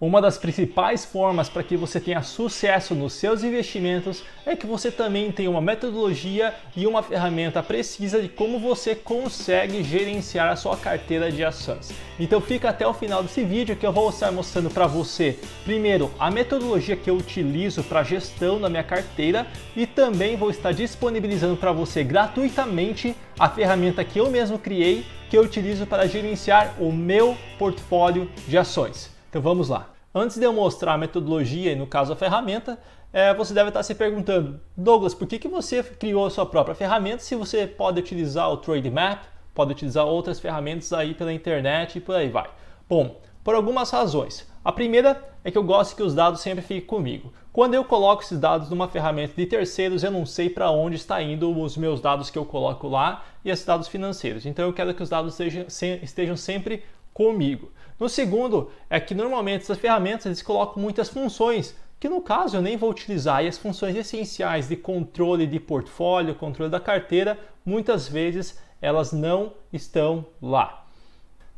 Uma das principais formas para que você tenha sucesso nos seus investimentos é que você também tenha uma metodologia e uma ferramenta precisa de como você consegue gerenciar a sua carteira de ações. Então fica até o final desse vídeo que eu vou estar mostrando para você, primeiro, a metodologia que eu utilizo para a gestão da minha carteira e também vou estar disponibilizando para você gratuitamente a ferramenta que eu mesmo criei, que eu utilizo para gerenciar o meu portfólio de ações. Então vamos lá. Antes de eu mostrar a metodologia e no caso a ferramenta, você deve estar se perguntando, Douglas, por que você criou a sua própria ferramenta se você pode utilizar o Trademap, pode utilizar outras ferramentas aí pela internet e por aí vai? Bom, por algumas razões. A primeira é que eu gosto que os dados sempre fiquem comigo. Quando eu coloco esses dados numa ferramenta de terceiros, eu não sei para onde está indo os meus dados que eu coloco lá e esses dados financeiros. Então eu quero que os dados estejam sempre comigo. No segundo, é que normalmente essas ferramentas eles colocam muitas funções, que no caso eu nem vou utilizar, e as funções essenciais de controle de portfólio, controle da carteira, muitas vezes elas não estão lá.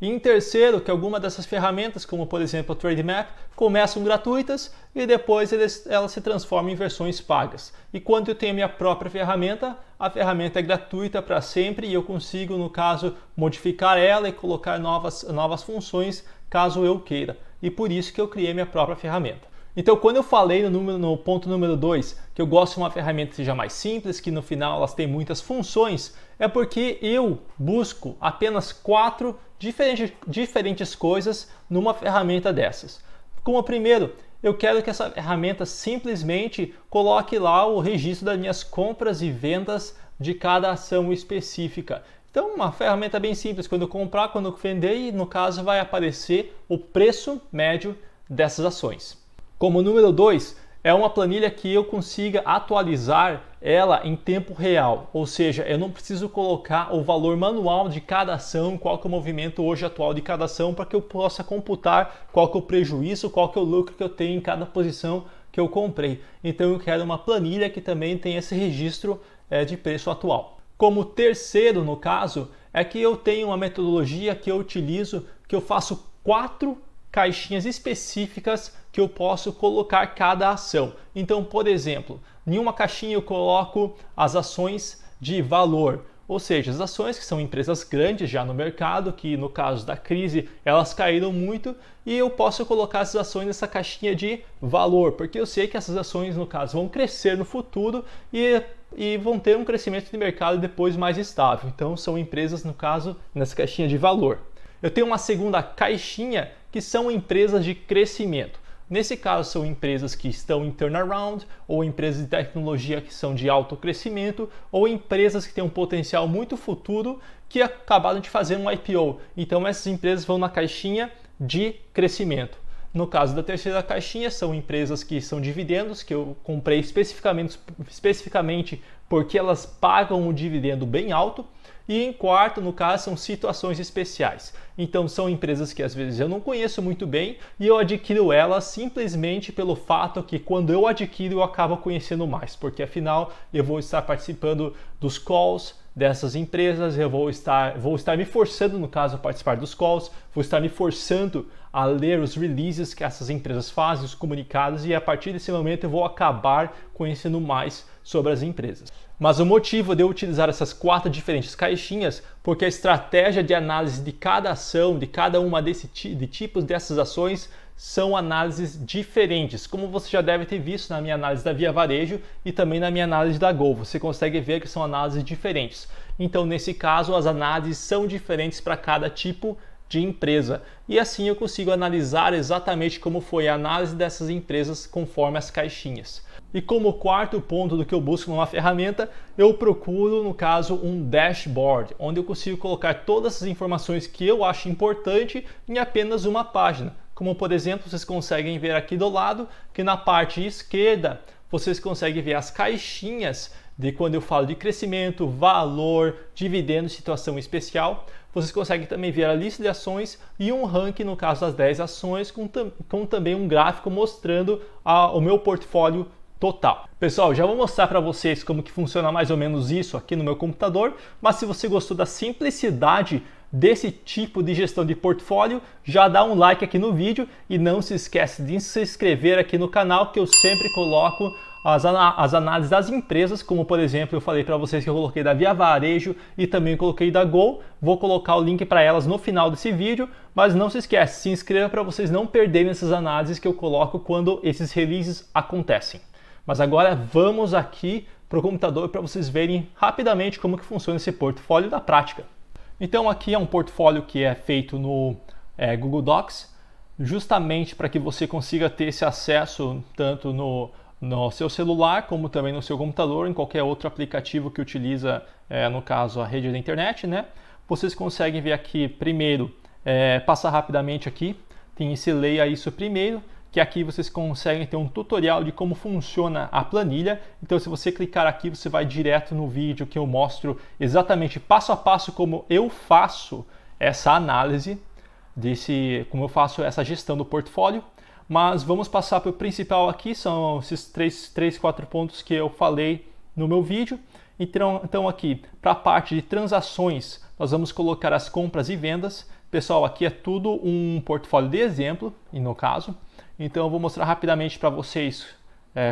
E em terceiro, que algumas dessas ferramentas, como por exemplo a Trademap, começam gratuitas e depois elas se transformam em versões pagas. E quando eu tenho a minha própria ferramenta, a ferramenta é gratuita para sempre e eu consigo, no caso, modificar ela e colocar novas funções caso eu queira. E por isso que eu criei minha própria ferramenta. Então, quando eu falei no ponto número 2 que eu gosto de uma ferramenta que seja mais simples, que no final elas têm muitas funções, é porque eu busco apenas 4 diferentes coisas numa ferramenta dessas. Como primeiro, eu quero que essa ferramenta simplesmente coloque lá o registro das minhas compras e vendas de cada ação específica. Então, uma ferramenta bem simples, quando eu comprar, quando eu vender, e no caso vai aparecer o preço médio dessas ações. Como número 2, é uma planilha que eu consiga atualizar ela em tempo real, ou seja, eu não preciso colocar o valor manual de cada ação, qual que é o movimento hoje atual de cada ação, para que eu possa computar qual que é o prejuízo, qual que é o lucro que eu tenho em cada posição que eu comprei. Então eu quero uma planilha que também tenha esse registro de preço atual. Como terceiro, no caso, é que eu tenho uma metodologia que eu utilizo, que eu faço 4 caixinhas específicas que eu posso colocar cada ação. Então, por exemplo, em uma caixinha eu coloco as ações de valor, ou seja, as ações que são empresas grandes já no mercado, que no caso da crise elas caíram muito, e eu posso colocar essas ações nessa caixinha de valor, porque eu sei que essas ações no caso vão crescer no futuro e vão ter um crescimento de mercado depois mais estável. Então são empresas no caso nessa caixinha de valor. Eu tenho uma segunda caixinha que são empresas de crescimento. Nesse caso, são empresas que estão em turnaround, ou empresas de tecnologia que são de alto crescimento, ou empresas que têm um potencial muito futuro que acabaram de fazer um IPO. Então, essas empresas vão na caixinha de crescimento. No caso da terceira caixinha, são empresas que são dividendos, que eu comprei especificamente porque elas pagam um dividendo bem alto. E em quarto, no caso, são situações especiais. Então, são empresas que às vezes eu não conheço muito bem e eu adquiro elas simplesmente pelo fato que quando eu adquiro eu acabo conhecendo mais, porque afinal eu vou estar participando dos calls dessas empresas, eu vou estar me forçando, no caso, a participar dos calls, vou estar me forçando a ler os releases que essas empresas fazem, os comunicados, e a partir desse momento eu vou acabar conhecendo mais sobre as empresas. Mas o motivo de eu utilizar essas 4 diferentes caixinhas, porque a estratégia de análise de cada ação, de cada uma de tipos dessas ações, são análises diferentes, como você já deve ter visto na minha análise da Via Varejo e também na minha análise da Gol. Você consegue ver que são análises diferentes. Então, nesse caso, as análises são diferentes para cada tipo de empresa. E assim eu consigo analisar exatamente como foi a análise dessas empresas conforme as caixinhas. E como quarto ponto do que eu busco numa ferramenta, eu procuro, no caso, um dashboard, onde eu consigo colocar todas as informações que eu acho importante em apenas uma página. Como, por exemplo, vocês conseguem ver aqui do lado, que na parte esquerda, vocês conseguem ver as caixinhas de quando eu falo de crescimento, valor, dividendo, situação especial. Vocês conseguem também ver a lista de ações e um ranking, no caso das 10 ações, com também um gráfico mostrando o meu portfólio total. Pessoal, já vou mostrar para vocês como que funciona mais ou menos isso aqui no meu computador, mas se você gostou da simplicidade desse tipo de gestão de portfólio, já dá um like aqui no vídeo e não se esquece de se inscrever aqui no canal, que eu sempre coloco as análises das empresas, como por exemplo eu falei para vocês que eu coloquei da Via Varejo e também coloquei da Gol. Vou colocar o link para elas no final desse vídeo, mas não se esquece, se inscreva para vocês não perderem essas análises que eu coloco quando esses releases acontecem. Mas agora vamos aqui para o computador para vocês verem rapidamente como que funciona esse portfólio da prática. Então aqui é um portfólio que é feito no Google Docs, justamente para que você consiga ter esse acesso tanto no seu celular, como também no seu computador, em qualquer outro aplicativo que utiliza, no caso, a rede da internet, né? Vocês conseguem ver aqui primeiro, passar rapidamente aqui, tem esse leia isso primeiro, que aqui vocês conseguem ter um tutorial de como funciona a planilha. Então se você clicar aqui, você vai direto no vídeo que eu mostro exatamente passo a passo como eu faço essa análise, como eu faço essa gestão do portfólio. Mas vamos passar para o principal aqui, são esses 4 pontos que eu falei no meu vídeo. Então aqui, para a parte de transações, nós vamos colocar as compras e vendas. Pessoal, aqui é tudo um portfólio de exemplo, no caso. Então eu vou mostrar rapidamente para vocês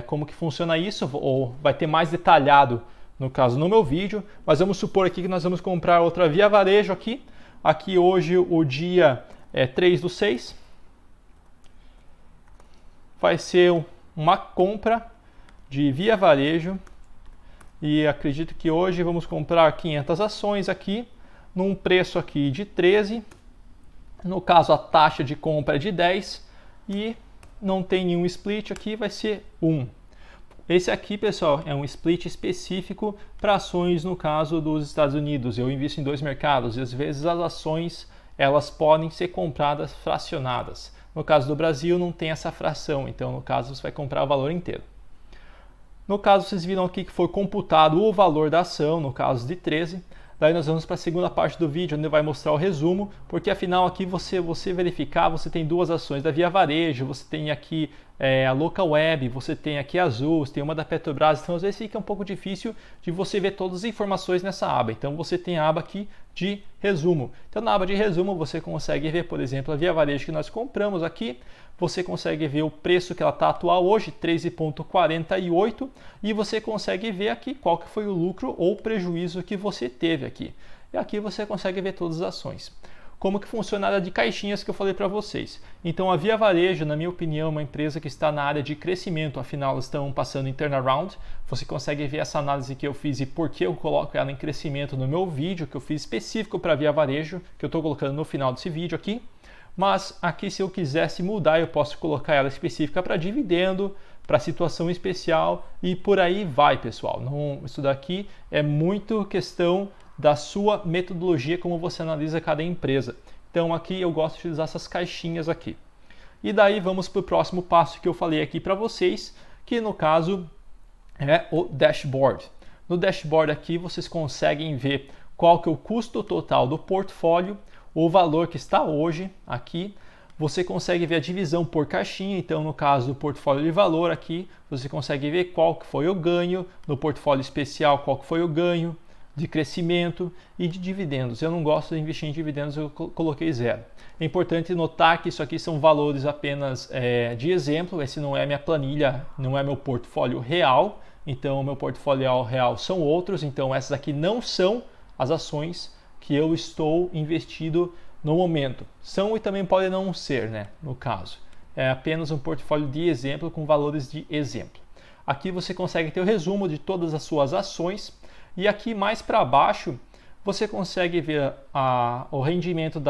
como que funciona isso, ou vai ter mais detalhado, no caso, no meu vídeo. Mas vamos supor aqui que nós vamos comprar outra Via Varejo aqui. Aqui hoje o dia é 3/6. Vai ser uma compra de Via Varejo e acredito que hoje vamos comprar 500 ações aqui num preço aqui de 13. No caso a taxa de compra é de 10 e não tem nenhum split aqui, vai ser 1. Esse aqui, pessoal, é um split específico para ações no caso dos Estados Unidos. Eu invisto em 2 mercados e às vezes as ações elas podem ser compradas fracionadas. No caso do Brasil não tem essa fração, então no caso você vai comprar o valor inteiro. No caso vocês viram aqui que foi computado o valor da ação, no caso de 13. Daí nós vamos para a segunda parte do vídeo, onde vai mostrar o resumo, porque afinal aqui você verificar, você tem 2 ações da Via Varejo, você tem aqui a Local Web, você tem aqui a Azul, você tem uma da Petrobras, então às vezes fica um pouco difícil de você ver todas as informações nessa aba. Então você tem a aba aqui de resumo. Então na aba de resumo você consegue ver, por exemplo, a Via Varejo que nós compramos aqui, você consegue ver o preço que ela está atual hoje, 13,48, e você consegue ver aqui qual que foi o lucro ou prejuízo que você teve aqui. E aqui você consegue ver todas as ações. Como que funciona a de caixinhas que eu falei para vocês. Então a Via Varejo, na minha opinião, é uma empresa que está na área de crescimento, afinal elas estão passando em turnaround. Você consegue ver essa análise que eu fiz e por que eu coloco ela em crescimento no meu vídeo, que eu fiz específico para a Via Varejo, que eu estou colocando no final desse vídeo aqui. Mas aqui se eu quisesse mudar, eu posso colocar ela específica para dividendo, para situação especial e por aí vai, pessoal. Isso daqui é muito questão da sua metodologia, como você analisa cada empresa. Então aqui eu gosto de utilizar essas caixinhas aqui. E daí vamos para o próximo passo que eu falei aqui para vocês, que no caso é o dashboard. No dashboard aqui vocês conseguem ver qual que é o custo total do portfólio, o valor que está hoje aqui. Você consegue ver a divisão por caixinha, então no caso do portfólio de valor aqui, você consegue ver qual que foi o ganho, no portfólio especial qual que foi o ganho, de crescimento e de dividendos. Eu não gosto de investir em dividendos, eu coloquei 0. É importante notar que isso aqui são valores apenas de exemplo, esse não é minha planilha, não é meu portfólio real, então o meu portfólio real são outros, então essas aqui não são as ações que eu estou investido no momento. São e também podem não ser, né? No caso. É apenas um portfólio de exemplo com valores de exemplo. Aqui você consegue ter o resumo de todas as suas ações e aqui mais para baixo você consegue ver o rendimento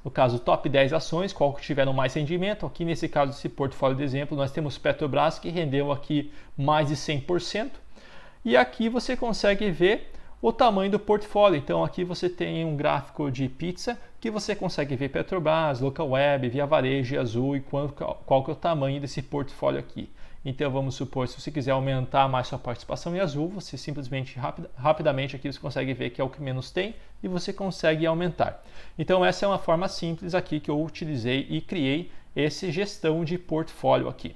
no caso, top 10 ações, qual que tiveram mais rendimento. Aqui nesse caso, esse portfólio de exemplo, nós temos Petrobras que rendeu aqui mais de 100%. E aqui você consegue ver o tamanho do portfólio. Então aqui você tem um gráfico de pizza que você consegue ver Petrobras, Local Web, Via Varejo e Azul e qual que é o tamanho desse portfólio aqui. Então vamos supor, se você quiser aumentar mais sua participação em Azul, você simplesmente rapidamente aqui você consegue ver que é o que menos tem e você consegue aumentar. Então essa é uma forma simples aqui que eu utilizei e criei essa gestão de portfólio aqui.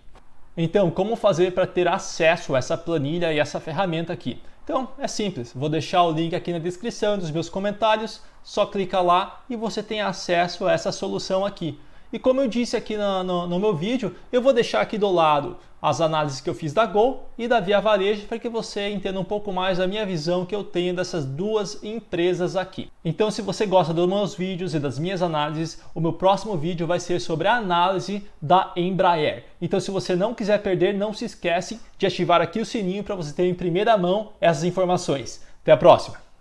Então, como fazer para ter acesso a essa planilha e essa ferramenta aqui? Então é simples, vou deixar o link aqui na descrição dos meus comentários, só clica lá e você tem acesso a essa solução aqui. E como eu disse aqui no meu vídeo, eu vou deixar aqui do lado as análises que eu fiz da Gol e da Via Varejo para que você entenda um pouco mais a minha visão que eu tenho dessas duas empresas aqui. Então, se você gosta dos meus vídeos e das minhas análises, o meu próximo vídeo vai ser sobre a análise da Embraer. Então, se você não quiser perder, não se esquece de ativar aqui o sininho para você ter em primeira mão essas informações. Até a próxima!